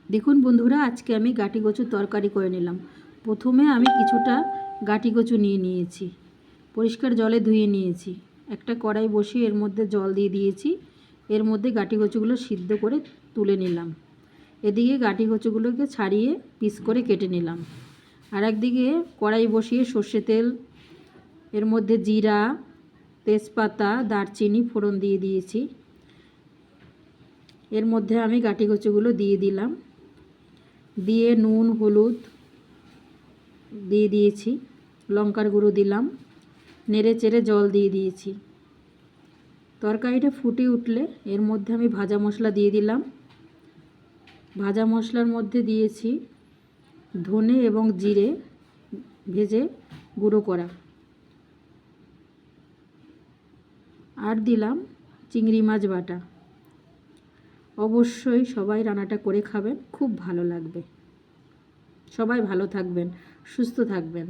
দেখুন বন্ধুরা, আজকে আমি গাটি কচুর তরকারি করে নিলাম। প্রথমে আমি কিছুটা গাটি কচু নিয়ে নিয়েছি, পরিষ্কার জলে ধুয়ে নিয়েছি। একটা কড়াই বসিয়ে এর মধ্যে জল দিয়ে দিয়েছি। এর মধ্যে গাটি কচুগুলো সিদ্ধ করে তুলে নিলাম। এদিকে গাটি কচুগুলোকে ছাড়িয়ে পিস করে কেটে নিলাম। আর একদিকে কড়াই বসিয়ে সর্ষে তেল, এর মধ্যে জিরা, তেজপাতা, দারচিনি ফোড়ন দিয়ে দিয়েছি। এর মধ্যে আমি গাটি কচুগুলো দিয়ে দিলাম, দিয়ে নুন হলুদ দিয়ে দিয়েছি, লঙ্কার গুঁড়ো দিলাম, নেড়ে চেড়ে জল দিয়ে দিয়েছি। তরকারিটা ফুটে উঠলে এর মধ্যে আমি ভাজা মশলা দিয়ে দিলাম। ভাজা মশলার মধ্যে দিয়েছি ধনে এবং জিরে ভেজে গুঁড়ো করা, আর দিলাম চিংড়ি মাছ বাটা। অবশ্যই সবাই রান্নাটা করে খাবেন, খুব ভালো লাগবে। সবাই ভালো থাকবেন, সুস্থ থাকবেন।